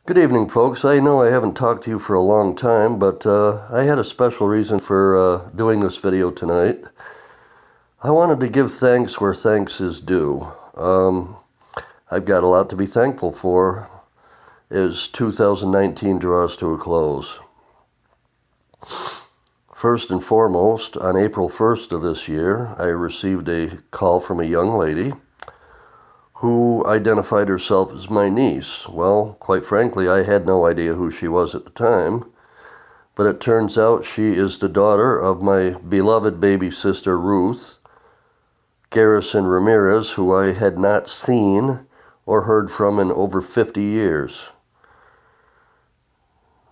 Good evening, folks. I know I haven't talked to you for a long time, but I had a special reason for doing this video tonight. I wanted to give thanks where thanks is due. I've got a lot to be thankful for as 2019 draws to a close. First and foremost, on April 1st of this year, I received a call from a young lady who identified herself as my niece. Well, quite frankly, I had no idea who she was at the time, but it turns out she is the daughter of my beloved baby sister Ruth Garrison Ramirez, who I had not seen or heard from in over 50 years.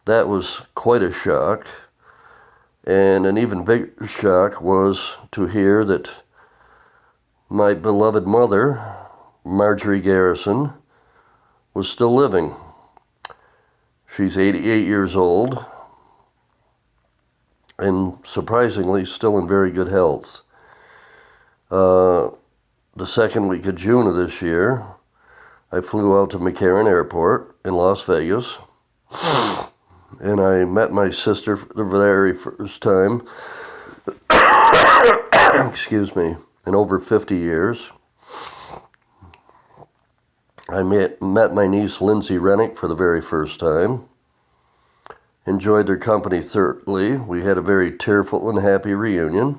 That was quite a shock, and an even bigger shock was to hear that my beloved mother, Marjorie Garrison, was still living. She's 88 years old and surprisingly still in very good health. The second week of June of this year, I flew out to McCarran Airport in Las Vegas, and I met my sister for the very first time, excuse me, in over 50 years. I met my niece Lindsay Rennick for the very first time. Enjoyed their company thoroughly. We had a very tearful and happy reunion.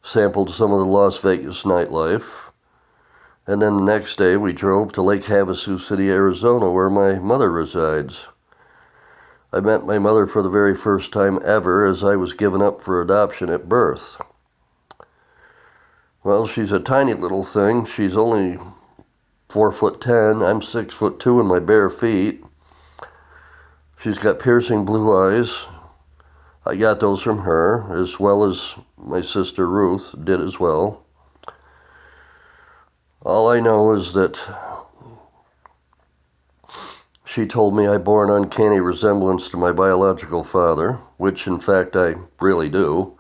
Sampled some of the Las Vegas nightlife. And then the next day we drove to Lake Havasu City, Arizona, where my mother resides. I met my mother for the very first time ever as I was given up for adoption at birth. Well, she's a tiny little thing. She's only 4'10". I'm 6'2" in my bare feet. She's got piercing blue eyes. I got those from her, as well as my sister Ruth did as well. All I know is that she told me I bore an uncanny resemblance to my biological father, which in fact I really do.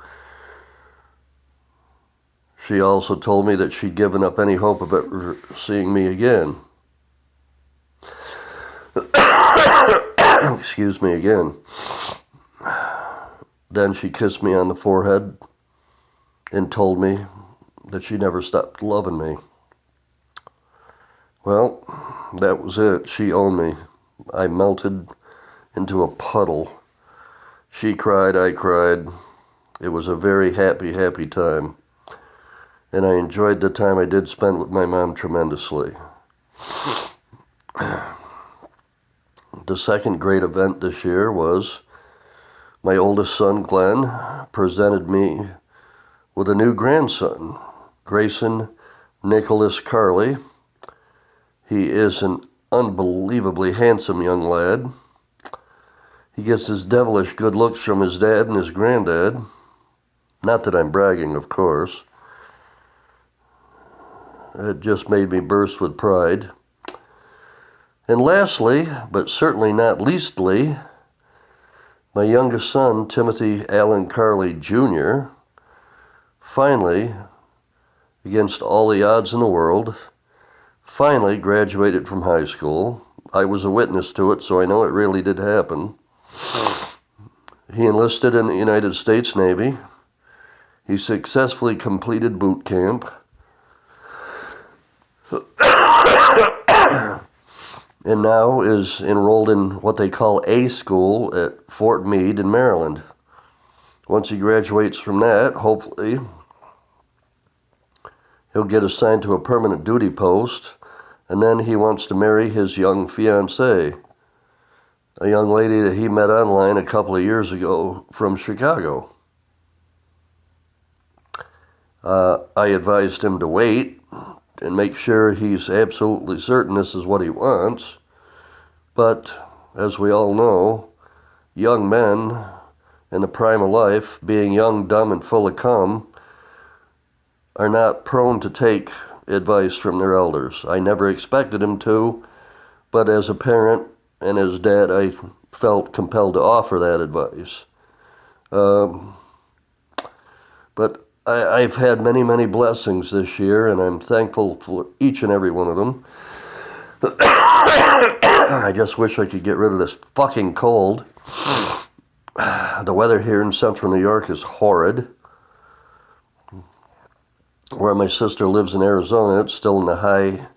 She also told me that she'd given up any hope of ever seeing me again. Excuse me again. Then she kissed me on the forehead and told me that she never stopped loving me. Well, that was it. She owned me. I melted into a puddle. She cried, I cried. It was a very happy, happy time. And I enjoyed the time I did spend with my mom tremendously. The second great event this year was my oldest son, Glenn, presented me with a new grandson, Grayson Nicholas Carley. He is an unbelievably handsome young lad. He gets his devilish good looks from his dad and his granddad. Not that I'm bragging, of course. It just made me burst with pride. And lastly, but certainly not leastly, my youngest son, Timothy Allen Carley Jr., finally, against all the odds in the world, finally graduated from high school. I was a witness to it, so I know it really did happen. He enlisted in the United States Navy. He successfully completed boot camp. And now is enrolled in what they call A School at Fort Meade in Maryland. Once he graduates from that, hopefully, he'll get assigned to a permanent duty post, and then he wants to marry his young fiancée, a young lady that he met online a couple of years ago from Chicago. I advised him to wait and make sure he's absolutely certain this is what he wants. But, as we all know, young men in the prime of life, being young, dumb, and full of cum, are not prone to take advice from their elders. I never expected him to, but as a parent and as dad, I felt compelled to offer that advice. But I've had many, many blessings this year, and I'm thankful for each and every one of them. I just wish I could get rid of this fucking cold. The weather here in central New York is horrid. Where my sister lives in Arizona, it's still in the high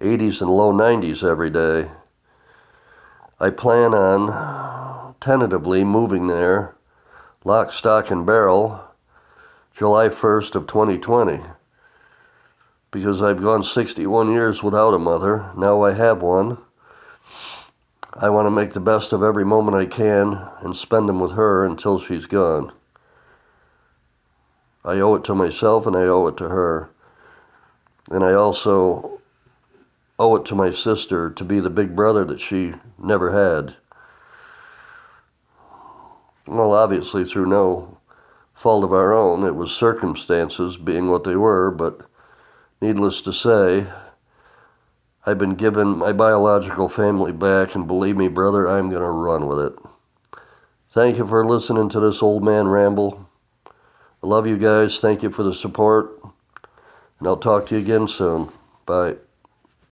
80s and low 90s every day. I plan on tentatively moving there, lock, stock, and barrel, July 1st of 2020. Because I've gone 61 years without a mother. Now I have one. I want to make the best of every moment I can and spend them with her until she's gone. I owe it to myself and I owe it to her. And I also owe it to my sister to be the big brother that she never had. Well, obviously through no fault of our own. It was circumstances being what they were, but needless to say, I've been given my biological family back, and believe me, brother, I'm going to run with it. Thank you for listening to this old man ramble. I love you guys. Thank you for the support. And I'll talk to you again soon. Bye.